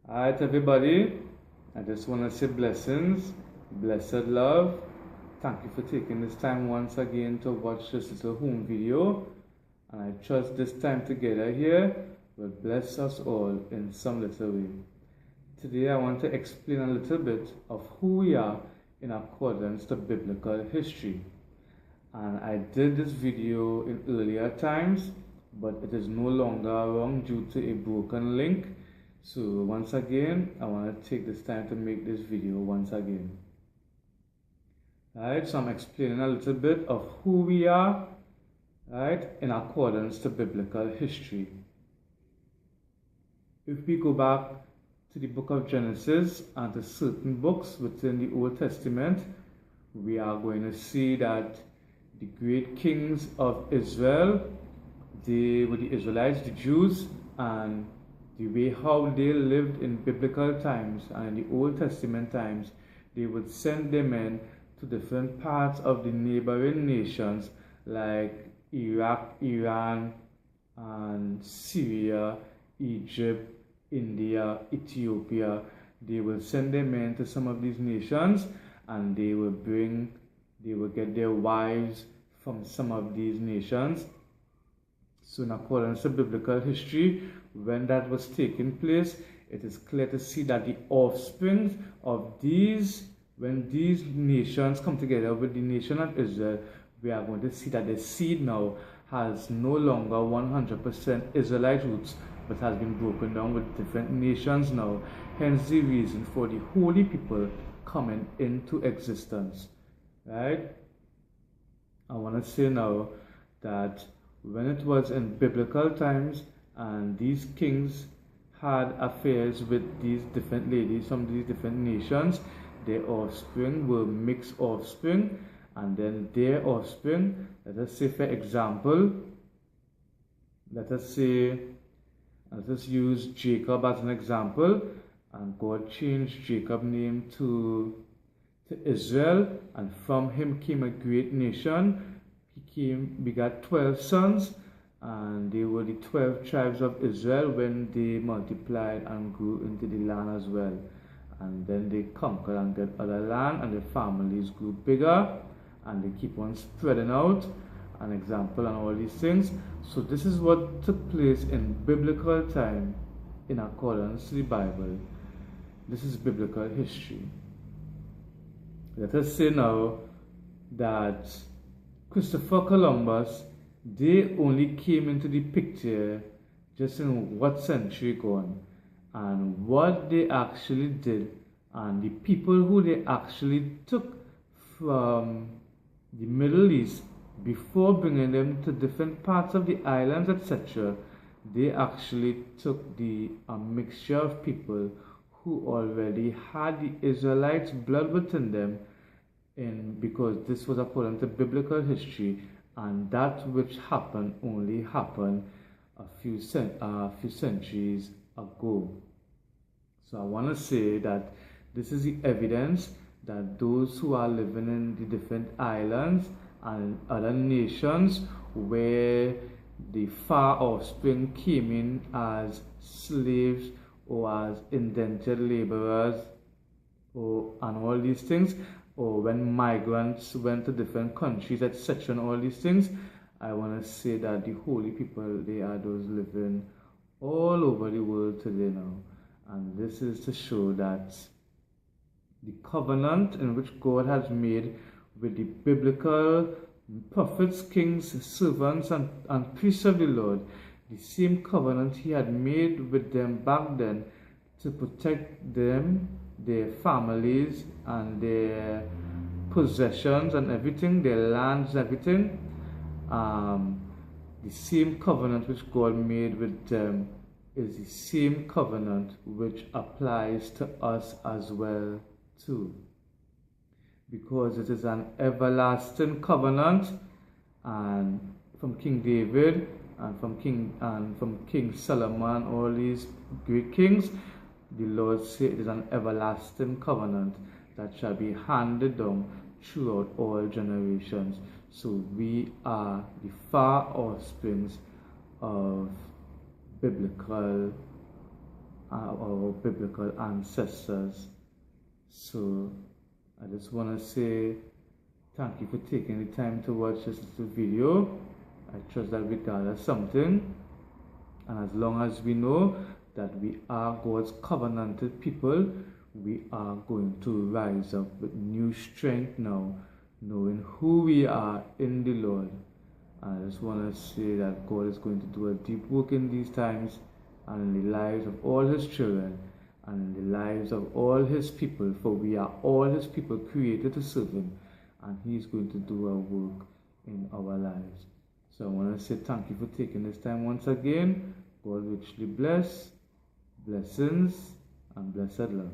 Alright, everybody, I just want to say blessings, blessed love. Thank you for taking this time once again to watch this little home video. And I trust this time together here will bless us all in some little way. Today, I want to explain a little bit of who we are in accordance to biblical history. And I did this video in earlier times, but it is no longer wrong due to a broken link. So once again, I want to take this time to make this video once again. Right, so I'm explaining a little bit of who we are, right, in accordance to biblical history. If we go back to the book of Genesis and to certain books within the Old Testament, we are going to see that the great kings of Israel, they were the Israelites, the Jews, and the way how they lived in biblical times and in the Old Testament times, they would send their men to different parts of the neighboring nations like Iraq, Iran, and Syria, Egypt, India, Ethiopia. They will send their men to some of these nations, and they will get their wives from some of these nations. So in accordance to biblical history, when that was taking place, it is clear to see that the offspring of when these nations come together with the nation of Israel, we are going to see that the seed now has no longer 100% Israelite roots, but has been broken down with different nations now. Hence the reason for the holy people coming into existence. Right? I want to say now that when it was in biblical times and these kings had affairs with these different ladies from these different nations, their offspring were mixed offspring, and then their offspring, let us say for example, let us use Jacob as an example, and God changed Jacob's name to Israel, and from him came a great nation. He begat 12 sons, and they were the 12 tribes of Israel when they multiplied and grew into the land as well. And then they conquered and get other land, and their families grew bigger, and they keep on spreading out, an example and all these things. So this is what took place in biblical time in accordance to the Bible. This is biblical history. Let us say now that Christopher Columbus, they only came into the picture just in what century gone, and what they actually did, and the people who they actually took from the Middle East before bringing them to different parts of the islands, etc. They actually took a mixture of people who already had the Israelites' blood within them, because this was according to biblical history, and that which happened only happened a few centuries ago. So I want to say that this is the evidence that those who are living in the different islands and other nations where the far offspring came in as slaves or as indentured laborers and all these things, or when migrants went to different countries, etc., and all these things, I want to say that the holy people, they are those living all over the world today now. And this is to show that the covenant in which God has made with the biblical prophets, kings, servants, and priests of the Lord, the same covenant he had made with them back then to protect them, their families, and their possessions and everything, their lands and everything. The same covenant which God made with them is the same covenant which applies to us as well too, because it is an everlasting covenant, and from King David and from King Solomon, all these great kings, the Lord said it is an everlasting covenant that shall be handed down throughout all generations. So we are the far offsprings of biblical our biblical ancestors. So I just want to say thank you for taking the time to watch this little video. I trust that we gather something, and as long as we know that we are God's covenanted people, we are going to rise up with new strength now, knowing who we are in the Lord. I just want to say that God is going to do a deep work in these times and in the lives of all His children and in the lives of all His people, for we are all His people created to serve Him, and He is going to do a work in our lives. So I want to say thank you for taking this time once again. God richly bless, blessings, and blessed love.